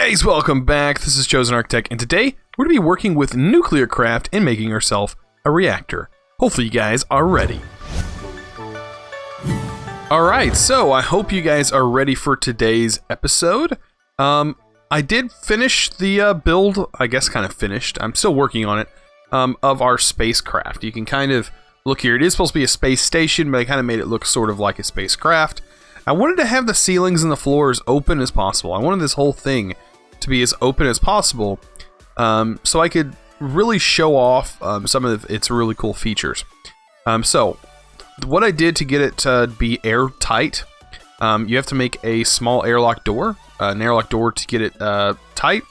Guys, welcome back. This is ChosenArchitect, and today we're going to be working with NuclearCraft and making ourselves a reactor. Hopefully you guys are ready. Alright, so I hope you guys are ready for today's episode. I did finish the build, I guess kind of finished, I'm still working on it, of our spacecraft. You can kind of look here, it is supposed to be a space station, but I kind of made it look sort of like a spacecraft. I wanted to have the ceilings and the floors open as possible. I wanted this whole thing to be as open as possible, so I could really show off some of its really cool features. So what I did to get it to be airtight, you have to make a small airlock door, an airlock door to get it tight,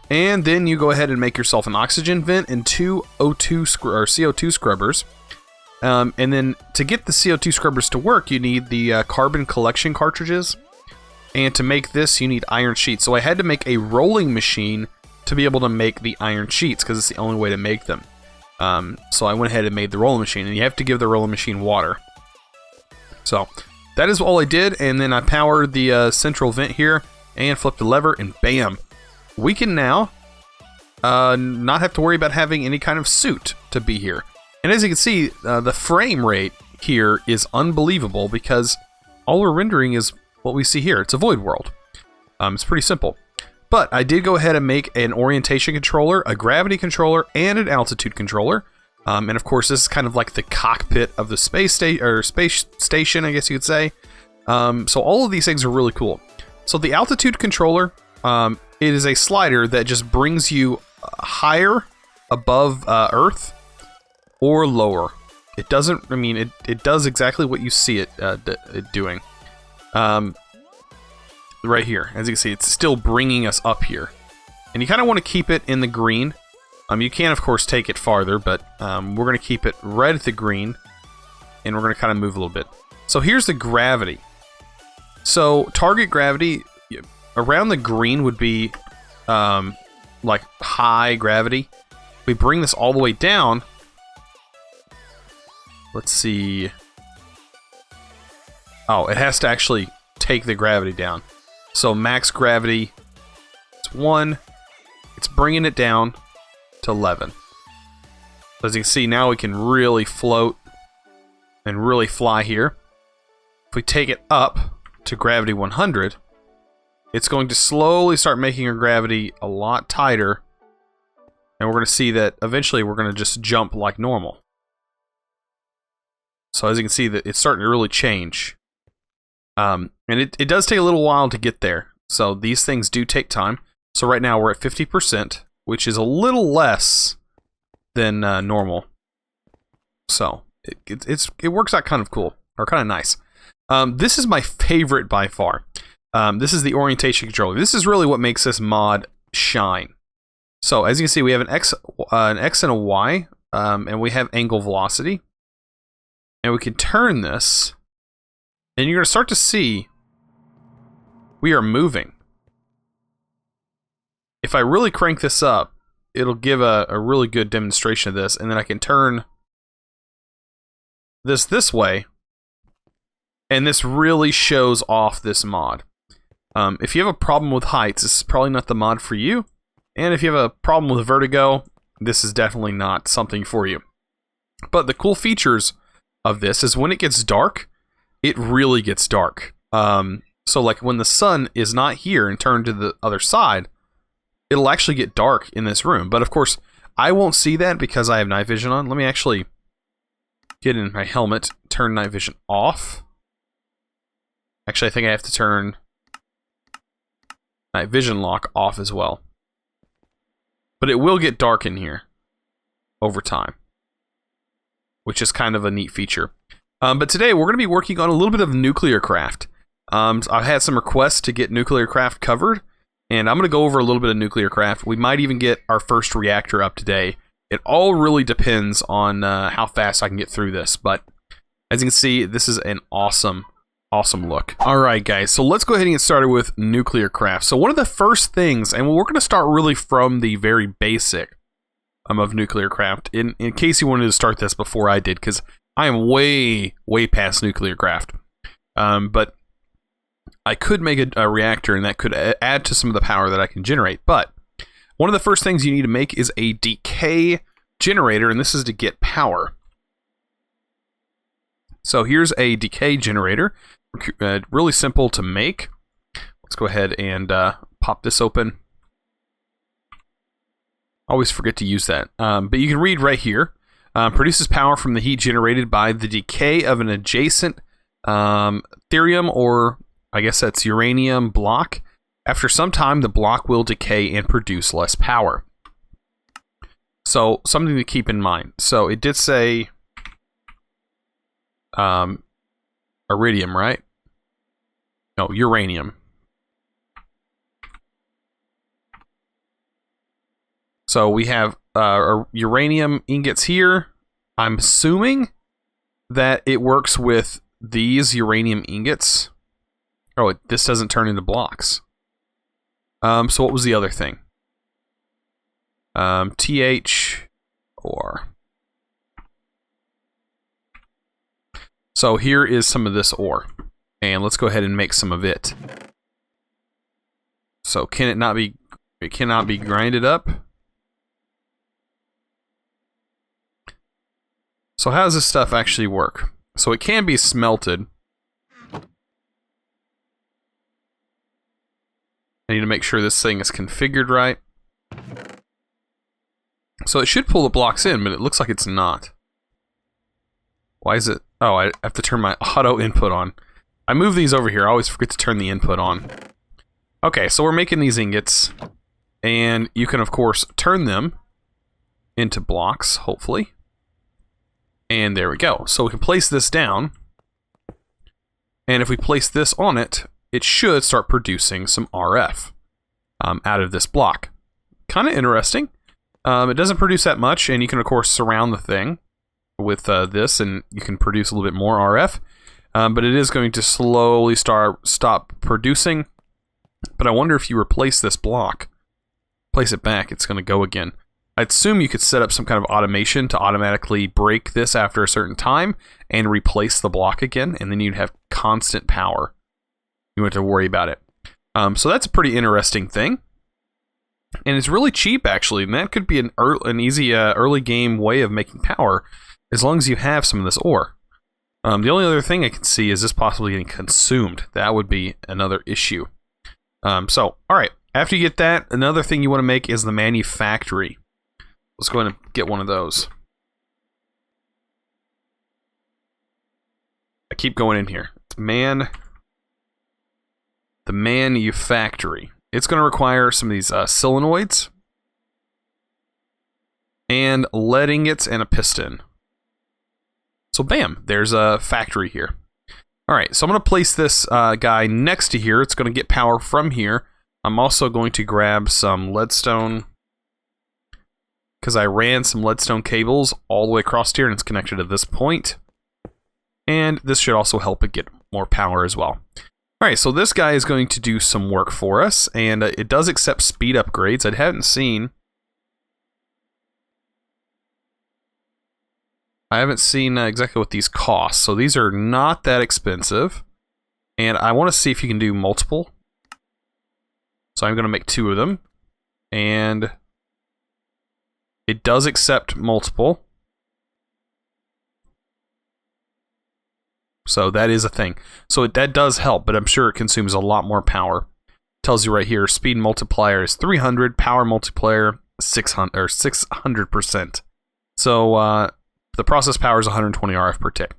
and then you go ahead and make yourself an oxygen vent and two CO2 scrubbers. And then to get the CO2 scrubbers to work, you need the carbon collection cartridges. And to make this, you need iron sheets. So I had to make a rolling machine to be able to make the iron sheets, because it's the only way to make them. So I went ahead and made the rolling machine, and you have to give the rolling machine water. So that is all I did, and then I powered the central vent here, and flipped the lever, and bam! We can now not have to worry about having any kind of suit to be here. And as you can see, the frame rate here is unbelievable because all we're rendering is what we see here. It's a void world. It's pretty simple. But I did go ahead and make an orientation controller, a gravity controller, and an altitude controller. And of course, this is kind of like the cockpit of the space station, I guess you could say. So all of these things are really cool. So the altitude controller, it is a slider that just brings you higher above Earth, or lower. It doesn't, I mean, it does exactly what you see it doing. Right here, as you can see, it's still bringing us up here. And you kind of want to keep it in the green. You can, of course, take it farther, but we're going to keep it right at the green. And we're going to kind of move a little bit. So here's the gravity. So target gravity around the green would be like high gravity. If we bring this all the way down, let's see. Oh, it has to actually take the gravity down. So max gravity, it's 1. It's bringing it down to 11. As you can see, now we can really float and really fly here. If we take it up to gravity 100, it's going to slowly start making our gravity a lot tighter. And we're going to see that eventually we're going to just jump like normal. So as you can see, that it's starting to really change. And it does take a little while to get there. So these things do take time. So right now we're at 50%, which is a little less than normal. So it works out kind of cool, or kind of nice. This is my favorite by far. This is the orientation controller. This is really what makes this mod shine. So as you can see, we have an X and a Y, and we have angle velocity. And we can turn this, and you're going to start to see we are moving. If I really crank this up, it'll give a really good demonstration of this, and then I can turn this way, and this really shows off this mod. If you have a problem with heights, this is probably not the mod for you, and if you have a problem with vertigo, this is definitely not something for you. But the cool features of this is when it gets dark, it really gets dark. So like when the sun is not here and turned to the other side, it'll actually get dark in this room. But of course, I won't see that because I have night vision on. Let me actually get in my helmet, turn night vision off. Actually, I think I have to turn night vision lock off as well. But it will get dark in here over time, which is kind of a neat feature. But today we're going to be working on a little bit of NuclearCraft. I've had some requests to get NuclearCraft covered, and I'm going to go over a little bit of NuclearCraft. We might even get our first reactor up today. It all really depends on how fast I can get through this, but as you can see, this is an awesome look. Alright guys, so let's go ahead and get started with NuclearCraft. So one of the first things, and we're going to start really from the very basic of NuclearCraft, in case you wanted to start this before I did, because I am way past NuclearCraft. But I could make a reactor, and that could add to some of the power that I can generate. But one of the first things you need to make is a decay generator, and this is to get power. So here's a decay generator. Really simple to make. Let's go ahead and pop this open. Always forget to use that. But you can read right here. Produces power from the heat generated by the decay of an adjacent thorium, or I guess that's uranium block. After some time, the block will decay and produce less power. So something to keep in mind. So it did say iridium, right? No, uranium. So we have uranium ingots here. I'm assuming that it works with these uranium ingots. Oh, this doesn't turn into blocks. So what was the other thing? TH ore. So here is some of this ore. And let's go ahead and make some of it. So can it not be, it cannot be grinded up? So how does this stuff actually work? So it can be smelted. I need to make sure this thing is configured right. So it should pull the blocks in, but it looks like it's not. Why is it? Oh, I have to turn my auto input on. I move these over here. I always forget to turn the input on. Okay, so we're making these ingots. And you can, of course, turn them into blocks, hopefully. And there we go. So we can place this down. And if we place this on it, it should start producing some RF out of this block. Kind of interesting. It doesn't produce that much, and you can, of course, surround the thing with this, and you can produce a little bit more RF. But it is going to slowly stop producing. But I wonder if you replace this block, place it back, it's going to go again. I'd assume you could set up some kind of automation to automatically break this after a certain time and replace the block again, and then you'd have constant power. You wouldn't have to worry about it. So that's a pretty interesting thing. And it's really cheap, actually, and that could be an easy early game way of making power, as long as you have some of this ore. The only other thing I can see is this possibly getting consumed. That would be another issue. So, alright, after you get that, another thing you want to make is the Manufactory. Let's go ahead and get one of those. I keep going in here. It's the Manufactory. It's going to require some of these solenoids and lead ingots and a piston. So bam, there's a factory here. Alright, so I'm going to place this guy next to here. It's going to get power from here. I'm also going to grab some leadstone, because I ran some leadstone cables all the way across here, and it's connected to this point. And this should also help it get more power as well. Alright, so this guy is going to do some work for us, and it does accept speed upgrades. I haven't seen exactly what these cost, so these are not that expensive. And I want to see if you can do multiple. So I'm going to make 2 of them. And it does accept multiple. So that is a thing. So that does help, but I'm sure it consumes a lot more power. It tells you right here, speed multiplier is 300, power multiplier 600%. So the process power is 120 RF per tick.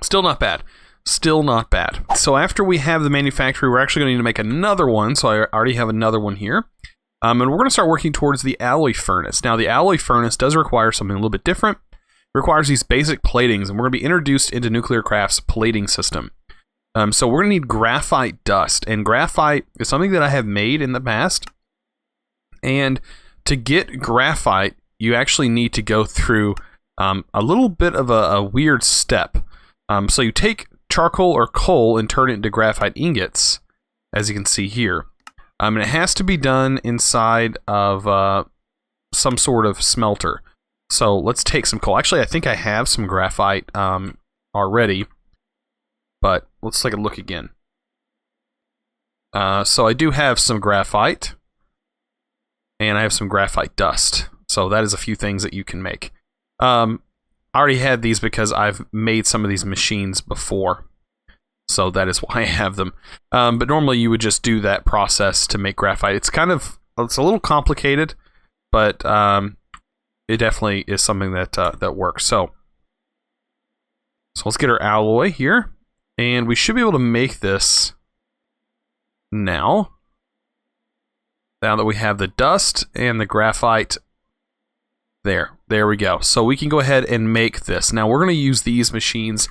Still not bad. Still not bad. So after we have the Manufactory, we're actually going to need to make another one. So I already have another one here. And we're going to start working towards the alloy furnace. Now, the alloy furnace does require something a little bit different. It requires these basic platings, and we're going to be introduced into NuclearCraft's plating system. So we're going to need graphite dust, and graphite is something that I have made in the past. And to get graphite, you actually need to go through a little bit of a weird step. So you take charcoal or coal and turn it into graphite ingots, as you can see here. And it has to be done inside of some sort of smelter. So let's take some coal. Actually, I think I have some graphite already, but let's take a look again. So I do have some graphite, and I have some graphite dust. So that is a few things that you can make. I already had these because I've made some of these machines before. So that is why I have them. But normally you would just do that process to make graphite. It's a little complicated, but it definitely is something that works. So let's get our alloy here, and we should be able to make this now. Now that we have the dust and the graphite there we go. So we can go ahead and make this. Now we're going to use these machines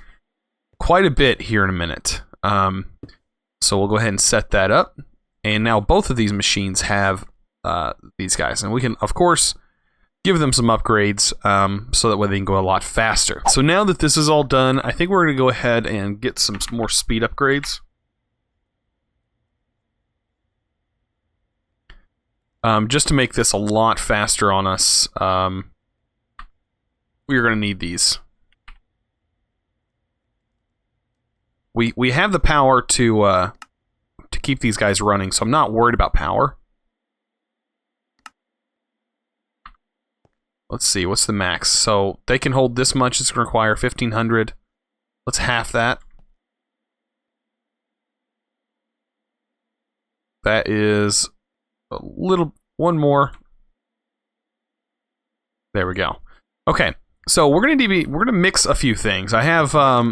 quite a bit here in a minute. So we'll go ahead and set that up. And now both of these machines have these guys. And we can, of course, give them some upgrades so that way they can go a lot faster. So now that this is all done, I think we're going to go ahead and get some more speed upgrades. Just to make this a lot faster on us, we're going to need these. We have the power to keep these guys running, so I'm not worried about power. Let's see, what's the max? So they can hold this much. It's going to require 1,500. Let's half that. That is one more. There we go. Okay, so we're gonna mix a few things. I have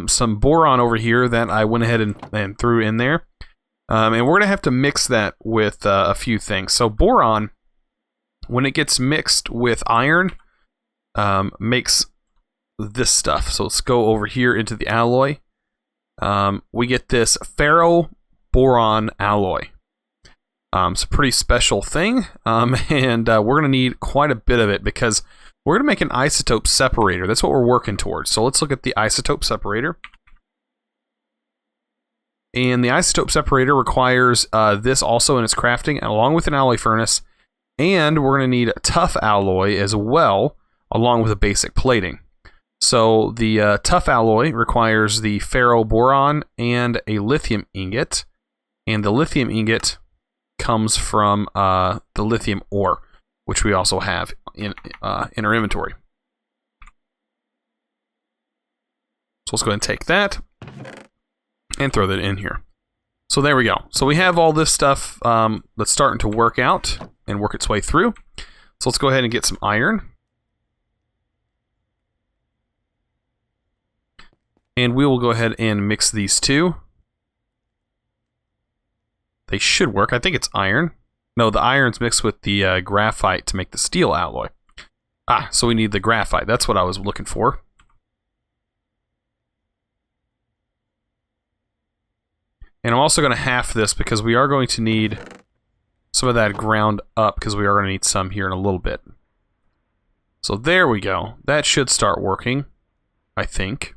some boron over here that I went ahead and threw in there, and we're gonna have to mix that with a few things. So boron, when it gets mixed with iron, makes this stuff. So let's go over here into the alloy. We get this ferro-boron alloy. It's a pretty special thing, and we're going to need quite a bit of it because we're going to make an isotope separator. That's what we're working towards. So let's look at the isotope separator. And the isotope separator requires this also in its crafting, along with an alloy furnace. And we're going to need a tough alloy as well, along with a basic plating. So the tough alloy requires the ferro-boron and a lithium ingot. And the lithium ingot comes from the lithium ore, which we also have in our inventory. So let's go ahead and take that and throw that in here. So there we go. So we have all this stuff that's starting to work out and work its way through. So let's go ahead and get some iron. And we will go ahead and mix these two. They should work. I think it's iron. No, the iron's mixed with the graphite to make the steel alloy. So we need the graphite. That's what I was looking for. And I'm also going to half this because we are going to need some of that ground up because we are going to need some here in a little bit. So there we go. That should start working, I think.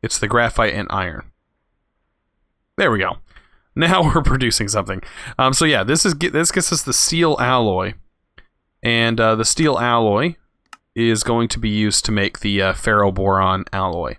It's the graphite and iron. There we go. Now we're producing something. So yeah, this gets us the steel alloy, and the steel alloy is going to be used to make the ferro-boron alloy.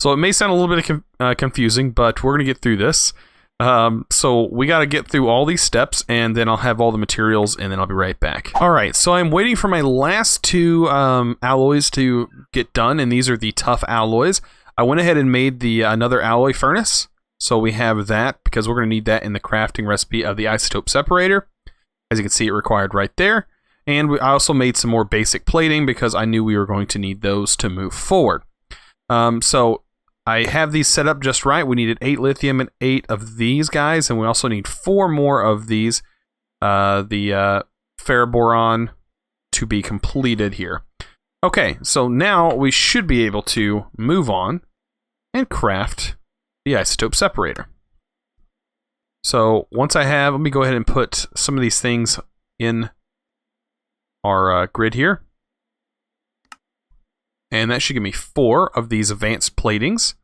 So it may sound a little bit confusing, but we're gonna get through this. So we got to get through all these steps, and then I'll have all the materials, and then I'll be right back. All right, so I'm waiting for my last two alloys to get done, and these are the tough alloys. I went ahead and made the another alloy furnace. So we have that because we're going to need that in the crafting recipe of the isotope separator. As you can see, it required right there. And I also made some more basic plating because I knew we were going to need those to move forward. So I have these set up just right. We needed 8 lithium and 8 of these guys, and we also need 4 more of these, the ferroboron, to be completed here. Okay, so now we should be able to move on and craft the isotope separator. So once I have, let me go ahead and put some of these things in our grid here. And that should give me 4 of these advanced platings.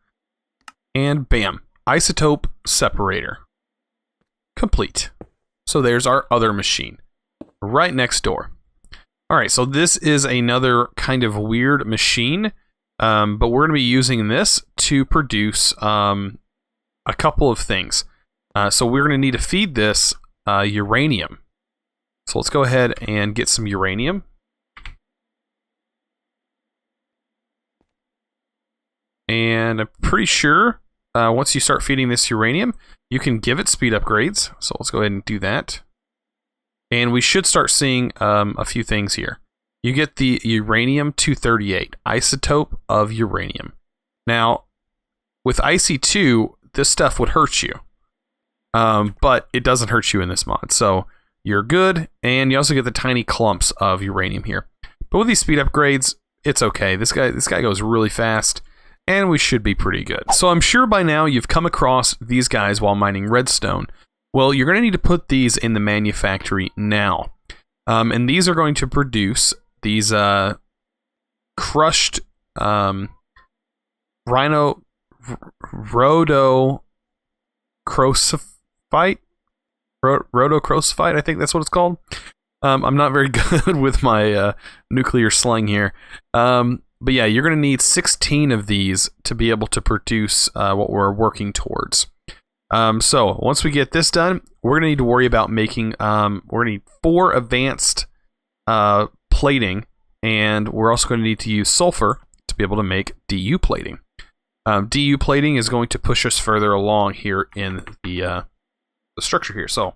And bam, isotope separator. Complete. So there's our other machine right next door. All right, so this is another kind of weird machine, but we're going to be using this to produce a couple of things. So we're going to need to feed this uranium. So let's go ahead and get some uranium. And I'm pretty sure once you start feeding this uranium, you can give it speed upgrades. So let's go ahead and do that. And we should start seeing a few things here. You get the uranium-238, isotope of uranium. Now, with IC2, this stuff would hurt you. But it doesn't hurt you in this mod. So you're good, and you also get the tiny clumps of uranium here. But with these speed upgrades, it's okay. This guy goes really fast, and we should be pretty good. So I'm sure by now you've come across these guys while mining redstone. Well, you're going to need to put these in the Manufactory now. And these are going to produce these crushed rhodochrosite, I think that's what it's called. I'm not very good with my nuclear slang here. But yeah, you're going to need 16 of these to be able to produce what we're working towards. So once we get this done, we're going to need to worry about making, we're going to need 4 advanced plating, and we're also going to need to use sulfur to be able to make DU plating. DU plating is going to push us further along here in the structure here. So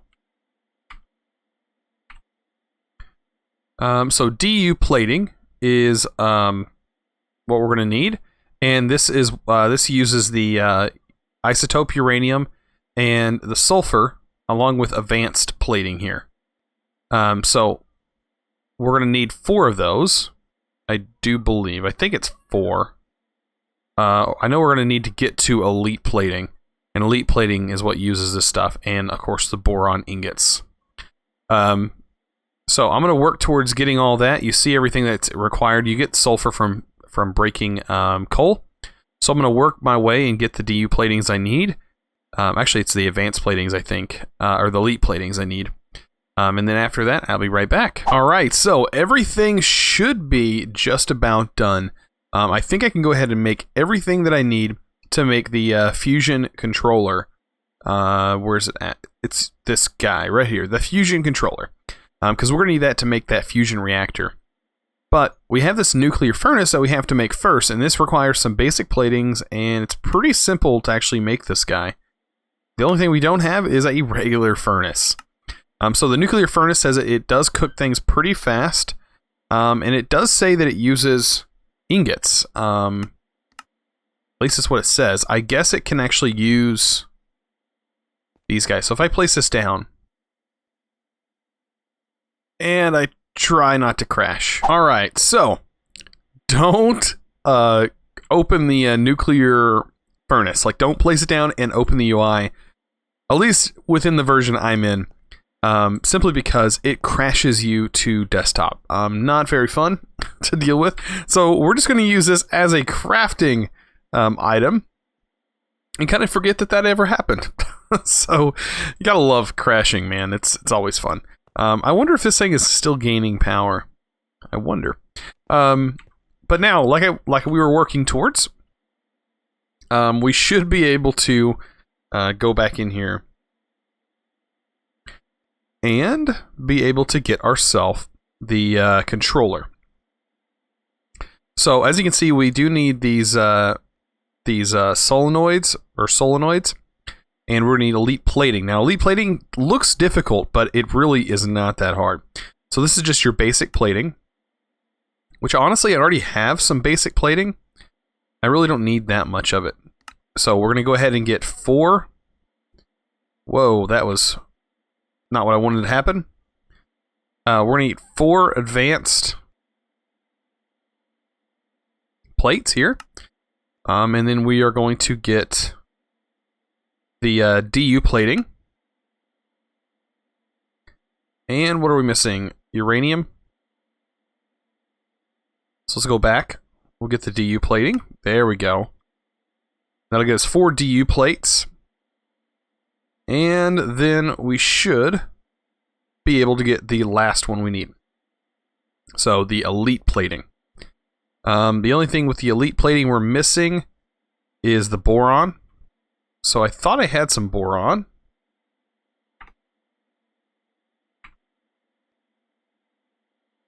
DU plating is what we're going to need, and this uses the isotope uranium and the sulfur along with advanced plating here. So we're going to need 4 of those. I do believe. I think it's 4. I know we're going to need to get to elite plating, and elite plating is what uses this stuff, and of course the boron ingots. So I'm going to work towards getting all that. You see everything that's required. You get sulfur from breaking coal. So I'm going to work my way and get the DU platings I need. Actually, it's the advanced platings, I think, or the elite platings I need. And then after that, I'll be right back. All right, so everything should be just about done. I think I can go ahead and make everything that I need to make the fusion controller. Where's it at? It's this guy right here, the fusion controller. Because we're going to need that to make that fusion reactor. But we have this nuclear furnace that we have to make first, and this requires some basic platings, and it's pretty simple to actually make this guy. The only thing we don't have is a regular furnace. So the nuclear furnace says it does cook things pretty fast, and it does say that it uses ingots. At least that's what it says. I guess it can actually use these guys. So if I place this down, and I try not to crash. Alright, so don't open the nuclear furnace. Like, don't place it down and open the UI. At least within the version I'm in. Simply because it crashes you to desktop. Not very fun to deal with. So we're just going to use this as a crafting item. And kind of forget that ever happened. So you gotta love crashing, man. It's always fun. I wonder if this thing is still gaining power. I wonder. But now, like we were working towards, we should be able to go back in here and be able to get ourselves the controller. So as you can see, we do need these solenoids, and we're going to need elite plating. Now, elite plating looks difficult, but it really is not that hard. So this is just your basic plating, which honestly, I already have some basic plating. I really don't need that much of it. So we're going to go ahead and get 4. Whoa, that was not what I wanted to happen. We're going to need 4 advanced plates here. And then we are going to get the DU plating. And what are we missing? Uranium. So let's go back. We'll get the DU plating. There we go. That'll get us 4 DU plates. And then we should be able to get the last one we need. So the elite plating. The only thing with the elite plating we're missing is the boron. So I thought I had some boron.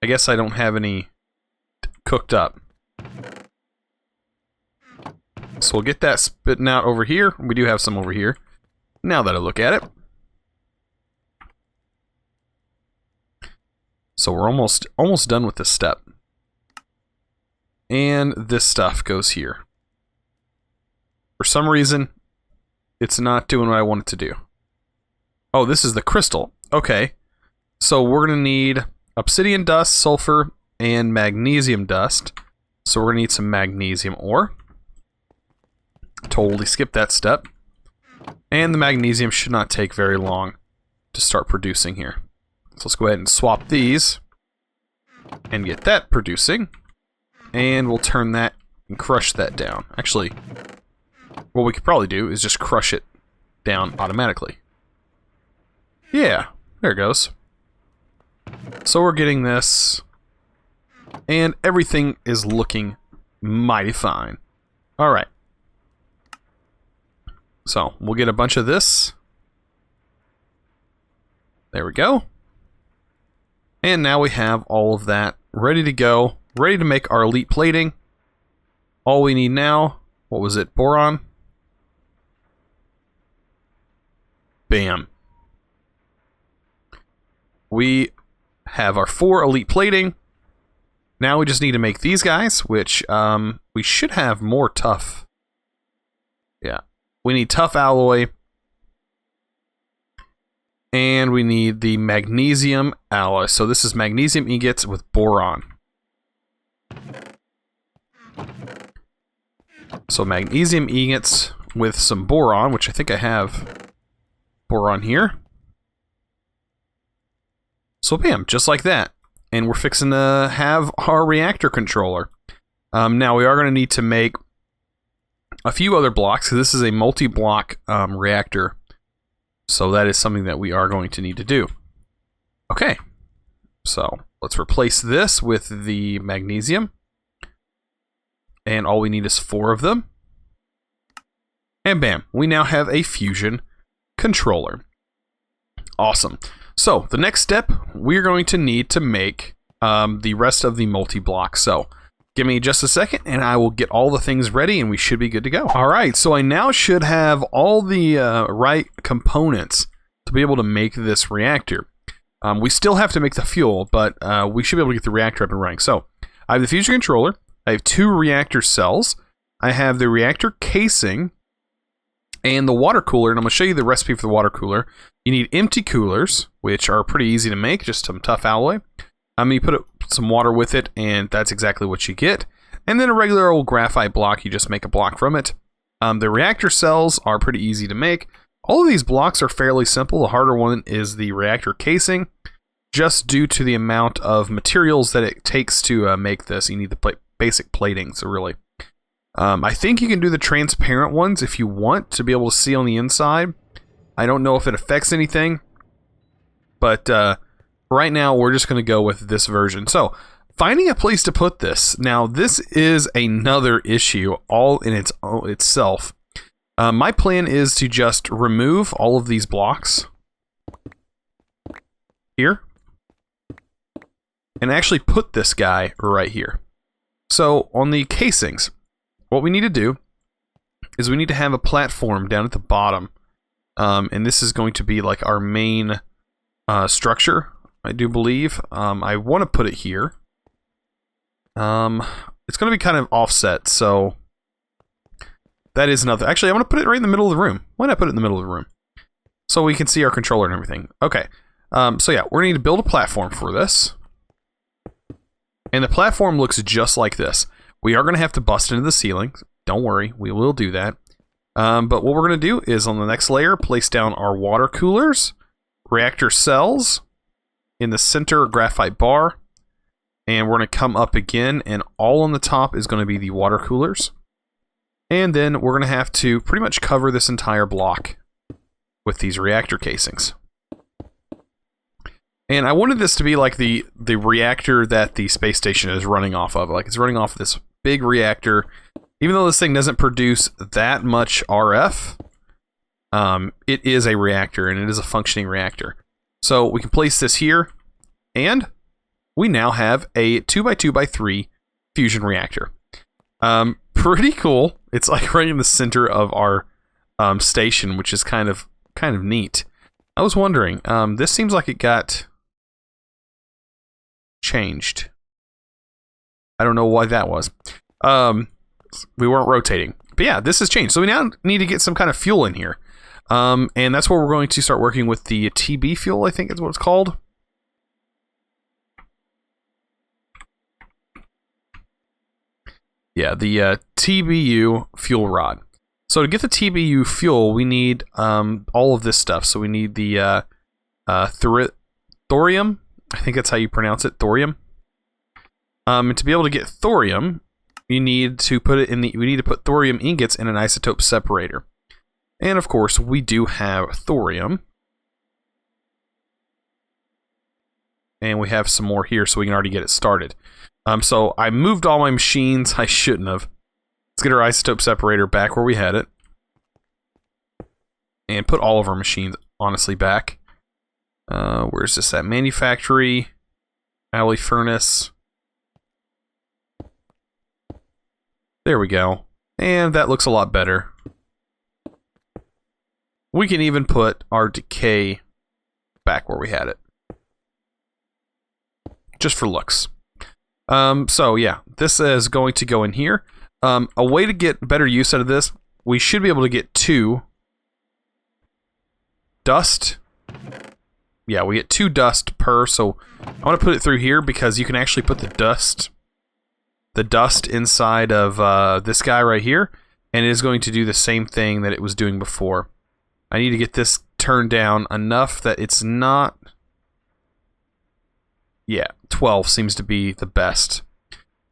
I guess I don't have any cooked up. So we'll get that spitting out over here. We do have some over here. Now that I look at it. So we're almost done with this step. And this stuff goes here. For some reason, it's not doing what I want it to do. Oh, this is the crystal. Okay. So we're going to need obsidian dust, sulfur, and magnesium dust. So we're going to need some magnesium ore. Totally skip that step. And the magnesium should not take very long to start producing here. So let's go ahead and swap these and get that producing. And we'll turn that and crush that down. Actually, what we could probably do is just crush it down automatically. Yeah, there it goes. So we're getting this, and everything is looking mighty fine. Alright. So, we'll get a bunch of this. There we go. And now we have all of that ready to go, ready to make our elite plating. All we need now, what was it, boron? Bam. We have our 4 elite plating. Now we just need to make these guys, which we should have more tough. Yeah. We need tough alloy. And we need the magnesium alloy. So this is magnesium ingots with boron. So magnesium ingots with some boron, which I think I have boron here. So bam, just like that. And we're fixing to have our reactor controller. Now we are going to need to make a few other blocks. This is a multi-block reactor. So that is something that we are going to need to do. Okay. So let's replace this with the magnesium. And all we need is 4 of them. And bam, we now have a fusion controller. Awesome. So, the next step, we're going to need to make the rest of the multi-block. So, give me just a second, and I will get all the things ready, and we should be good to go. Alright, so I now should have all the right components to be able to make this reactor. We still have to make the fuel, but we should be able to get the reactor up and running. So, I have the fusion controller, I have 2 reactor cells, I have the reactor casing, and the water cooler, and I'm going to show you the recipe for the water cooler. You need empty coolers, which are pretty easy to make, just some tough alloy. You put some water with it, and that's exactly what you get. And then a regular old graphite block, you just make a block from it. The reactor cells are pretty easy to make. All of these blocks are fairly simple. The harder one is the reactor casing, just due to the amount of materials that it takes to make this. You need the basic plating, so really. I think you can do the transparent ones if you want to be able to see on the inside. I don't know if it affects anything, but right now we're just going to go with this version. So, finding a place to put this. Now, this is another issue all in itself. My plan is to just remove all of these blocks here and actually put this guy right here. So, on the casings, what we need to do is we need to have a platform down at the bottom. And this is going to be like our main structure, I do believe. I want to put it here. It's going to be kind of offset, so that is another. Actually, I want to put it right in the middle of the room. Why not put it in the middle of the room? So we can see our controller and everything. Okay. So yeah, we're going to need to build a platform for this. And the platform looks just like this. We are going to have to bust into the ceiling. Don't worry, we will do that. But what we're going to do is on the next layer, place down our water coolers, reactor cells, in the center graphite bar, and we're going to come up again, and all on the top is going to be the water coolers. And then we're going to have to pretty much cover this entire block with these reactor casings. And I wanted this to be like the reactor that the space station is running off of. Like, it's running off of this big reactor. Even though this thing doesn't produce that much RF, it is a reactor, and it is a functioning reactor. So we can place this here, and we now have a 2x2x3 fusion reactor. Pretty cool. It's like right in the center of our station, which is kind of neat. I was wondering, this seems like it got changed. I don't know why that was. We weren't rotating. But yeah, this has changed. So we now need to get some kind of fuel in here. And that's where we're going to start working with the TB fuel, I think is what it's called. Yeah, the TBU fuel rod. So to get the TBU fuel, we need all of this stuff. So we need the thorium. I think that's how you pronounce it, thorium. And to be able to get thorium, you need to put it in we need to put thorium ingots in an isotope separator. And of course, we do have thorium. And we have some more here, so we can already get it started. So I moved all my machines. I shouldn't have. Let's get our isotope separator back where we had it. And put all of our machines, honestly, back. Where's this at? Manufactory. Alloy furnace. There we go. And that looks a lot better. We can even put our decay back where we had it. Just for looks. So yeah, this is going to go in here. A way to get better use out of this, we should be able to get 2 dust. Yeah, we get 2 dust per, so I want to put it through here because you can actually put the dust inside of this guy right here, and it is going to do the same thing that it was doing before. I need to get this turned down enough that it's not... Yeah, 12 seems to be the best.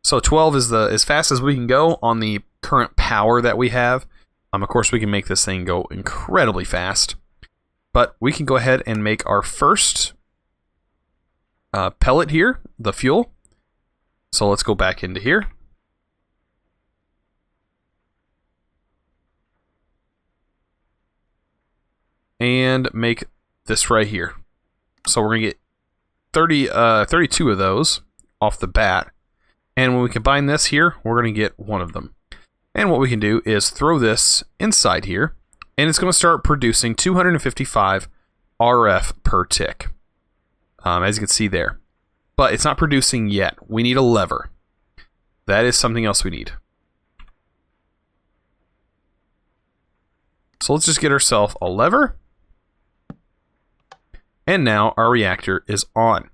So 12 is as fast as we can go on the current power that we have. Of course, we can make this thing go incredibly fast. But we can go ahead and make our first pellet here, the fuel. So let's go back into here. And make this right here. So we're going to get 32 of those off the bat. And when we combine this here, we're going to get 1 of them. And what we can do is throw this inside here. And it's going to start producing 255 RF per tick. As you can see there. But it's not producing yet. We need a lever. That is something else we need. So let's just get ourselves a lever. And now our reactor is on.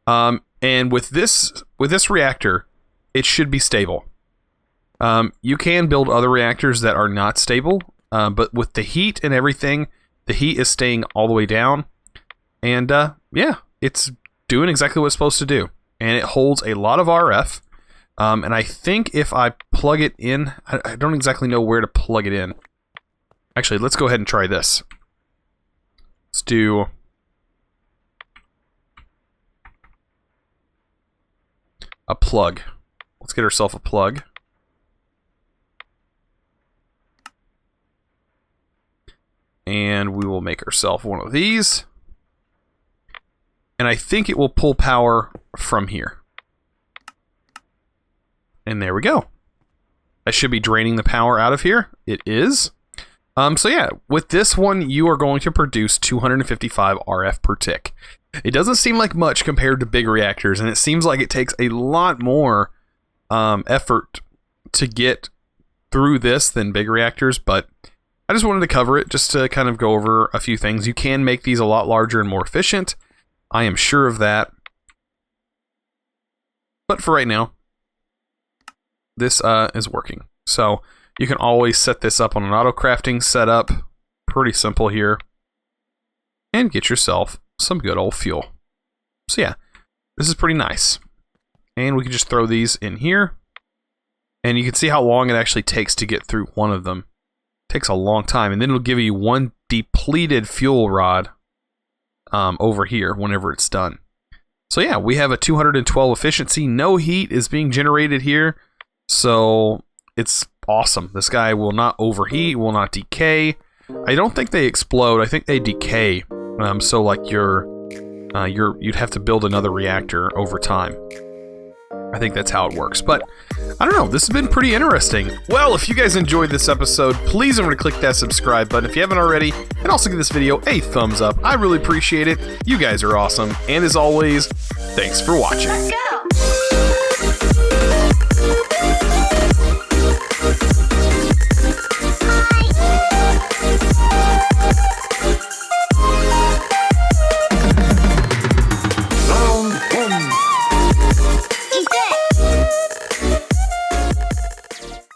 And with this reactor, it should be stable. You can build other reactors that are not stable, but with the heat and everything, the heat is staying all the way down. And yeah, it's doing exactly what it's supposed to do. And it holds a lot of RF. And I think if I plug it in, I don't exactly know where to plug it in. Actually, let's go ahead and try this. Let's do... a plug. Let's get ourselves a plug. And we will make ourselves one of these. And I think it will pull power from here. And there we go. That should be draining the power out of here. It is. So yeah, with this one, you are going to produce 255 RF per tick. It doesn't seem like much compared to big reactors, and it seems like it takes a lot more effort to get through this than big reactors, but I just wanted to cover it just to kind of go over a few things. You can make these a lot larger and more efficient. I am sure of that. But for right now, this is working. So you can always set this up on an auto crafting setup. Pretty simple here. And get yourself some good old fuel. So yeah, this is pretty nice. And we can just throw these in here. And you can see how long it actually takes to get through one of them. It takes a long time. And then it'll give you one depleted fuel rod over here whenever it's done. So yeah, we have a 212 efficiency. No heat is being generated here. So it's awesome. This guy will not overheat, will not decay. I don't think they explode. I think they decay. So like your you'd have to build another reactor over time. I think that's how it works, but I don't know, this has been pretty interesting. Well, if you guys enjoyed this episode, please remember to click that subscribe button if you haven't already, and also give this video a thumbs up. I really appreciate it. You guys are awesome, and as always, thanks for watching.